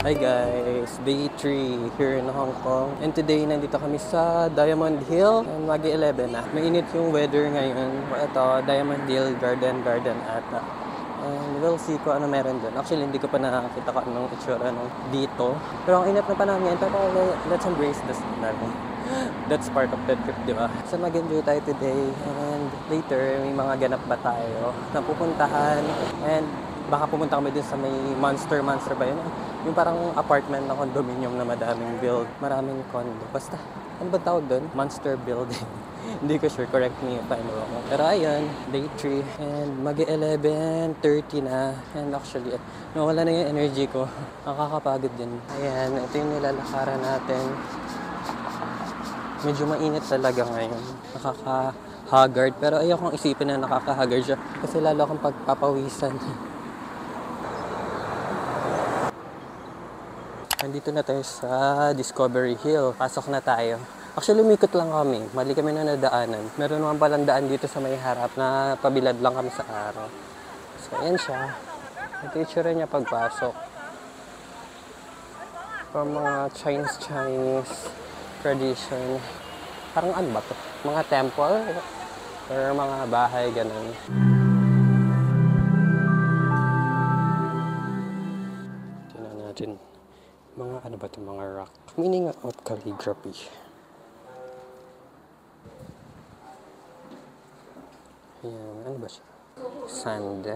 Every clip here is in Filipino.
Hi guys! Day 3 here in Hong Kong. And today, nandito kami sa Diamond Hill. And mag-11 na. Mainit yung weather ngayon. Ito, Diamond Hill Garden ata. And we'll see kung ano meron dun. Actually, hindi ko pa nakakita kung anong itsura nung dito. Pero ang init na panahon ngayon. Pero let's embrace this natin. That's part of the trip, di ba? So mag-enjoy tayo today. And later, may mga ganap ba tayo na pupuntahan. And baka pumunta kami din sa may Monster ba yun? Yung parang apartment na condominium na madaming build. Maraming condo. Basta, ano ba tawag doon? Monster building. Hindi ko sure. Correct me if I'm wrong. Pero ayun, day 3. And mag-11:30 na. And actually, nawala na yung energy ko. Nakakapagod din. Ayan, ito yung nilalakaran natin. Medyo mainit talaga ngayon. Nakaka-haggard. Pero ayokong isipin na nakaka-haggard siya. Kasi lalo akong pagpapawisan. Nandito na tayo sa Discovery Hill. Pasok na tayo. Actually, umikot lang kami. Mali kami na nadaanan. Meron naman palang daan dito sa may harap na pabilad lang kami sa araw. So, ayan siya. Ito yung tsura niya pagpasok. From mga Chinese tradition. Parang ano ba to? Mga temple? Or mga bahay, ganun. Tingnan natin. Mga ano ba ito? Mga rock. Meaning of calligraphy. Ayan. Ano ba siya? Sand.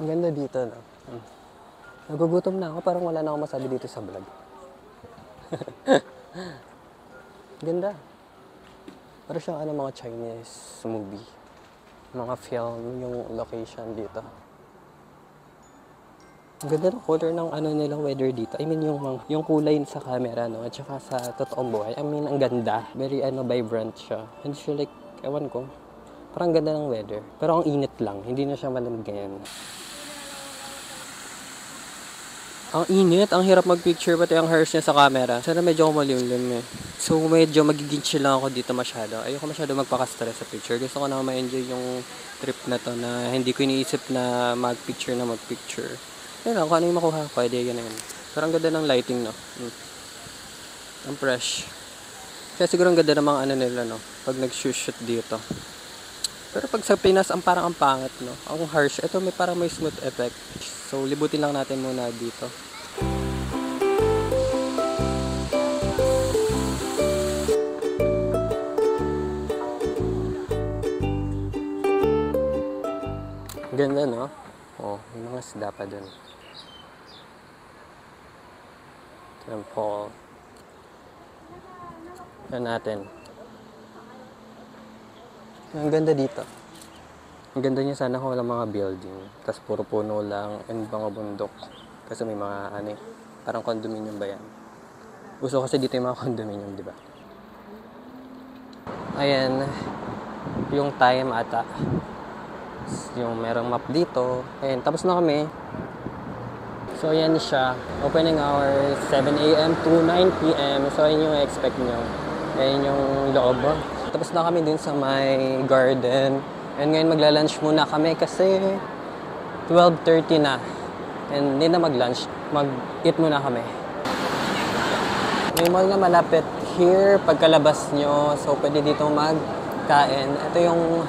Ang ganda dito, no? Nagugutom na ako. Parang wala na akong masabi dito sa vlog. Ganda. Pero siyang ano, mga Chinese movie. Mga film, yung location dito. Ang ganda ng color ng ano nilang weather dito. I mean, yung kulay sa camera, no? At saka sa totoong buhay. I mean, ang ganda. Very, vibrant siya. Hindi siya like, ewan ko. Parang ganda ng weather. Pero ang init lang. Hindi na siya malamig ngayon. Ang init. Ang hirap mag-picture. Pati ang hairs niya sa camera. Sana medyo kumalimlim eh. So, medyo magiging chill lang ako dito masyado. Ayoko masyado magpaka-stress sa picture. Gusto ko na ma-enjoy yung trip na to na hindi ko iniisip na mag-picture. Yan lang, kung ano yung makuha, pwede yan na yun. Pero ang ganda ng lighting, no? Ang fresh. Kaya siguro ang ganda ng mga ano nila, no? Pag nag-shoot dito. Pero pag sa Pinas, parang ang pangit, no? Ang harsh. Ito parang may smooth effect. So, libutin lang natin muna dito. Ganda, no? Oh, may mga isda pa dun. Temple. Yan natin. Ang ganda dito. Ang ganda niya sana kung walang mga building. Tapos puro puno lang and mga bundok. Kasi may mga parang condominium ba yan? Gusto kasi dito yung mga condominium, di ba? Ayan. Yung time ata. Yung merong map dito. Ayan, tapos na kami. So, ayan siya. Opening hours, 7 a.m. to 9 p.m. So, ayan yung expect nyo. Ayan yung loob. Tapos na kami din sa my garden. And ngayon magla-lunch muna kami kasi 12:30 na. And hindi na mag-lunch. Mag-eat muna kami. May mall na malapit here pagkalabas nyo. So, pwede dito magkain. Ito yung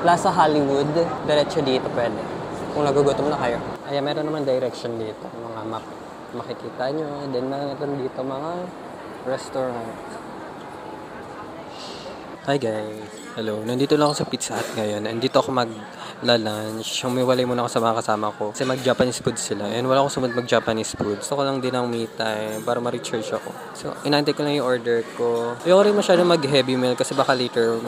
Plaza Hollywood. Diretso dito pwede. Kung nagugutom na kayo. Ayan, meron naman direction dito. Mga map. Makikita nyo. Then, meron dito mga restaurant. Hi guys. Hello. Nandito lang ako sa Pizza Hut ngayon. And dito ako mag-lunch. Humiwalay muna ako sa mga kasama ko. Kasi mag-Japanese food sila. And wala akong sumad mag-Japanese food. Gusto ko lang din ang me time para ma-recharge ako. So, inaantay ko lang yung order ko. Ayoko rin masyado mag-heavy meal kasi baka later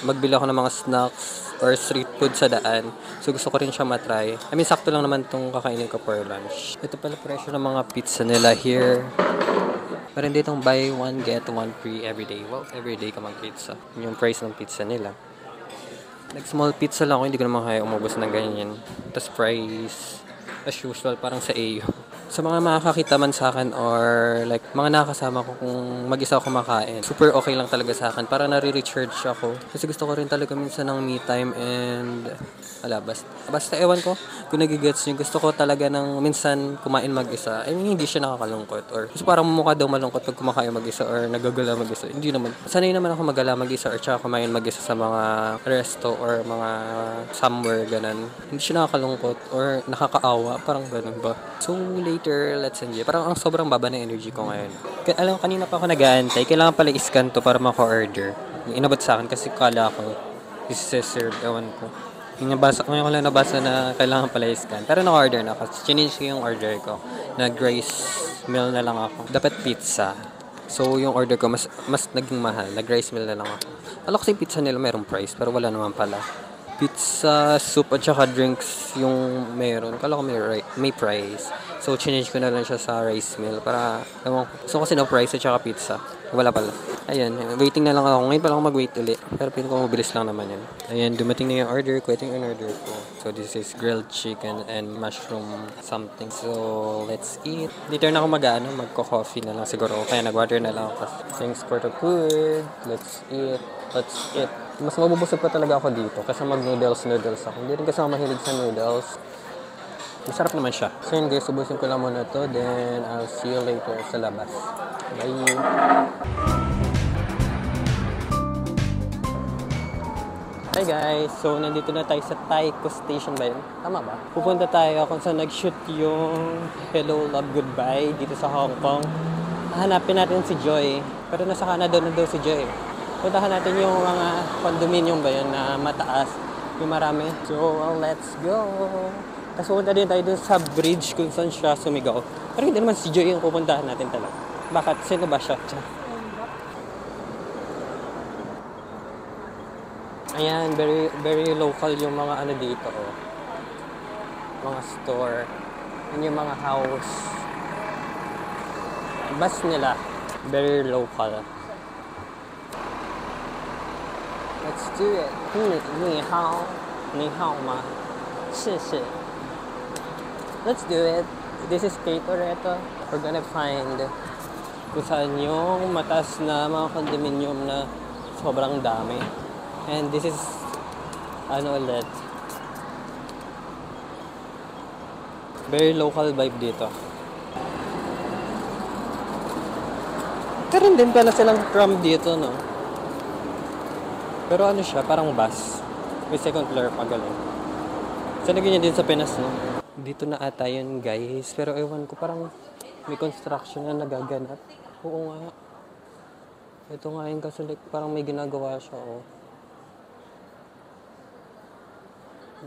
magbili ako ng mga snacks or street food sa daan. So, gusto ko rin siya matry. I mean, sakto lang naman itong kakainin ko for lunch. Ito pala presyo ng mga pizza nila here. Meron ditong buy one, get one free everyday. Well, everyday ka mag-pizza. Yung price ng pizza nila. Like, small pizza lang ako. Hindi ko naman kaya umubos ng ganyan. Tapos fries. As usual, parang sa AO. Sa mga makakakita man sa akin or like mga nakakasama ko kung mag-isa ako kumakain, super okay lang talaga sa akin. Para nare-recharge ako. Kasi gusto ko rin talaga minsan ng me time and basta ewan ko kung nagigets nyo. Gusto ko talaga ng minsan kumain mag-isa. I mean, hindi siya nakakalungkot or kasi parang mukha daw malungkot pag kumakain mag-isa or nagagala mag-isa. Hindi naman. Sanay naman ako magala mag-isa or tsaka kumain mag-isa sa mga resto or mga somewhere ganun. Hindi siya nakakalungkot or nakakaawa. Parang ganun ba? So, later, let's enjoy. Parang ang sobrang baba ng energy ko ngayon. Alam ko, kanina pa ako nag-aantay. Kailangan pala i-scan to para maka-order. Inabot sa akin kasi kala ko isi-serve. Ewan ko. Ngayon ko lang nabasa na kailangan pala i-scan. Pero naka-order na ako. Change ko yung order ko. Nag-rice meal na lang ako. Dapat pizza. So, yung order ko, mas naging mahal. Nag-rice meal na lang ako. Alam ko kasi pizza nila mayroong price, pero wala naman pala. Pizza, soup, at saka drinks yung meron. Kala ko may price. So, change ko na lang siya sa rice meal para, ewan ko. So, kasi no price at saka pizza. Wala pala. Ayan, waiting na lang ako. Ngayon pa lang mag-wait ulit. Pero pinaka mabilis lang naman yan. Ayan, dumating na yung order ko. Ito yung order ko. So, this is grilled chicken and mushroom something. So, let's eat. Later na ako magko-coffee na lang siguro. Kaya nag-water na lang ako. Thanks for the food. Let's eat. Mas mabubusog pa talaga ako dito kasi mag-noodles ako. Hindi rin kasi ako mahilig sa noodles. Masarap naman siya. So yun guys, subusin ko lang muna to. Then, I'll see you later sa labas. Bye! Hi guys! So, nandito na tayo sa Taiko Station ba yun? Tama ba? Pupunta tayo kung saan nag-shoot yung Hello, Love, Goodbye dito sa Hong Kong. Hanapin natin si Joy. Pero nasa Canada na daw si Joy. Puntahan natin yung mga condominium ba yun na mataas. Yung marami. So, let's go! Tapos pupunta din tayo dun sa bridge kung saan siya sumigaw. Pero hindi naman si Joy yung pupuntahan natin talaga. Bakit? Sino ba siya? Ayan, very local yung mga ano dito. Oh. Mga store. Yan yung mga house. Bus nila. Very local. Let's do it. 你好吗? 是. Let's do it. This is Kate Oreto. We're gonna find kung saan yung mataas na mga condominium na sobrang dami. And this is ano ulit. Very local vibe dito. Karoon din pala silang tram dito, no? Pero ano siya, parang bus. May second floor pa galing. So, naging din sa Pinas, no? Dito na ata yun, guys. Pero ewan ko, parang may construction na nagaganap. Oo nga. Ito nga yun kasi like, parang may ginagawa siya, oh.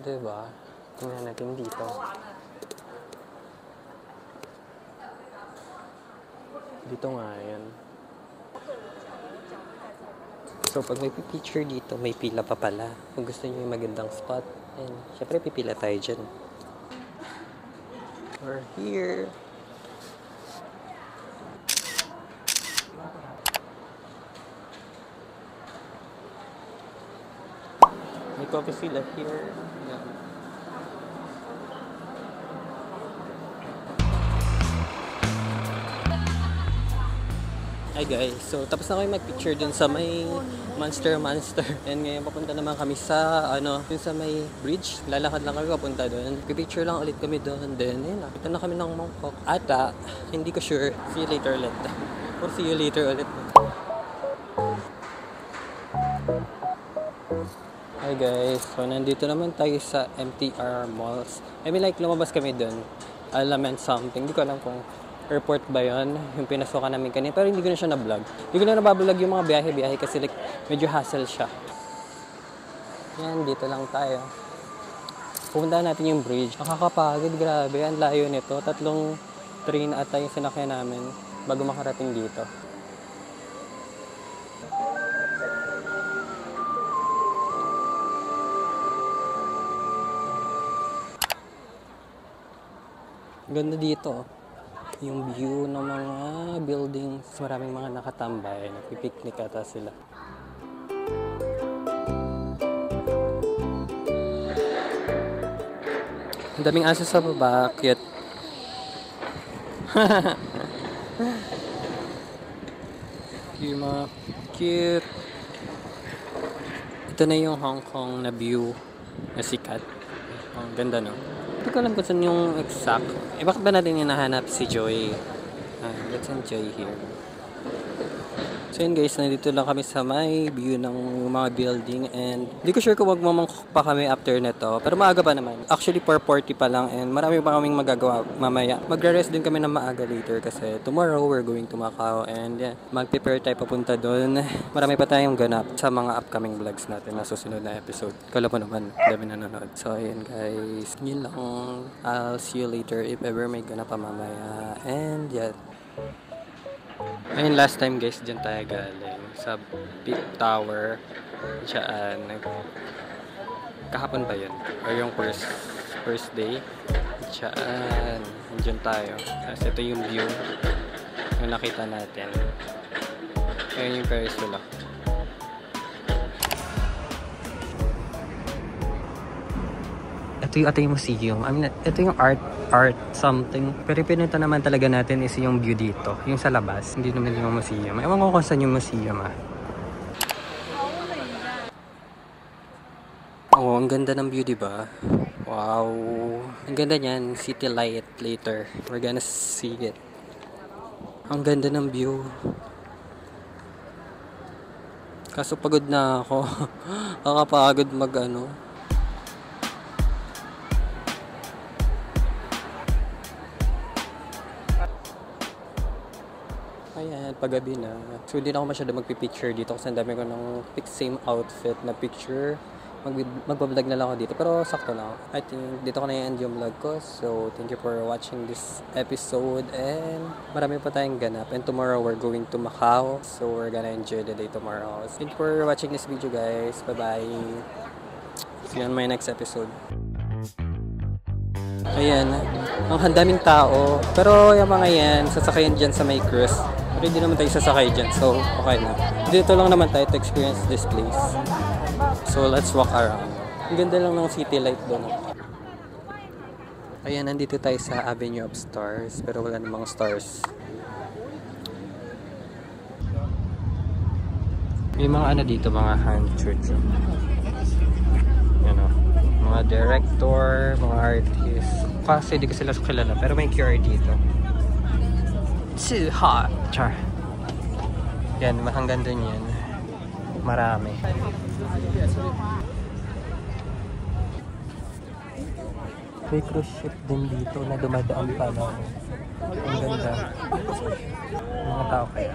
Diba? Tingnan natin dito. Dito nga yan. So, pag may picture dito, may pila pa pala. Kung gusto niyo yung magandang spot, and syempre pipila tayo dyan. We're here. May coffee sila here. Yeah. Hi guys, so tapos na kayo mag-picture dun sa may Monster. And ngayon papunta naman kami sa dun sa may bridge. Lalakad lang kami papunta dun. Pipicture lang ulit kami dun. Then yun na. Ito na kami ng Mongkok. Ata, hindi ko sure. See you later ulit. Or see you later ulit. Hi guys, so nandito naman tayo sa MTR Malls. I mean like lumabas kami dun. Element something. Hindi ko alam kung airport ba yun, yung pinasukan namin kanina. Pero hindi ko na siya na-vlog. Hindi ko na nabablog yung mga biyahe-biyahe kasi like, medyo hassle siya. Yan, dito lang tayo. Pupuntahan natin yung bridge. Nakakapagod, grabe. Ang layo nito. 3 train ata yung sinakyan namin bago makarating dito. Ganda dito. Yung view ng mga buildings, maraming mga nakatambay, nagpipiknik ata sila. Ang daming aso sa baba, cute. Yung mga cute. Ito na yung Hong Kong na view na sikat. Ang ganda, no? Hindi ko alam kung saan yung exact. Bakit ba natin hinahanap si Joy? Let's enjoy here. So yun guys, nandito lang kami sa may view ng mga building and hindi ko sure kung magmamangkok pa kami after neto. Pero maaga pa naman. Actually 4:40 pa lang and marami pa kaming magagawa mamaya. Magre-rest din kami ng maaga later kasi tomorrow we're going to Macau and yeah, mag-prepare tayo papunta doon. Marami pa tayong ganap sa mga upcoming vlogs natin na susunod na episode. Kala mo naman, dami nanonood. So ayun guys, yun lang. I'll see you later if ever may ganap pa mamaya. And yeah. Ayun, last time guys, dyan tayo galing sa Peak Tower. Diyan, kahapon ba yun? Or yung first day? Diyan, dyan tayo. Kasi ito yung view yung nakita natin. Ayun yung Paris wala. Ito yung ating museum. I mean, ito yung art something. Pero pinunta naman talaga natin is yung view dito. Yung sa labas. Hindi naman yung museum. Ewan ko kung saan yung museum Oh, ang ganda ng view, diba? Wow. Ang ganda niyan. City light later. We're gonna see it. Ang ganda ng view. Kaso pagod na ako. Nakakapagod mag-ano. Ayan, paggabi na. So, hindi na ako masyado magpipicture dito kasi ang dami ko ng same outfit na picture. Magbablog na lang ako dito. Pero sakto na. I think dito ko na i-end yung vlog ko. So, thank you for watching this episode. And marami pa tayong ganap. And tomorrow, we're going to Macau. So, we're gonna enjoy the day tomorrow. So, thank you for watching this video, guys. Bye-bye. See you on my next episode. Ayan. Ang daming tao. Pero yung mga yan, sasakayan dyan sa may cruise. Pero hindi naman tayo sasakay dyan. So, okay na. Dito lang naman tayo to experience this place. So, let's walk around. Ang ganda lang ng city light doon. Ayan, nandito tayo sa Avenue of Stars. Pero wala namang stars. May mga ano dito, mga hand church. Yan o. Mga director, mga artist. Kasi di ko sila kilala. Pero may QR dito. Hot. Char. Yan, hanggang dun yan. Marami. May cruise ship din dito na dumadaan pa lang. Ang ganda. Mga tao kaya.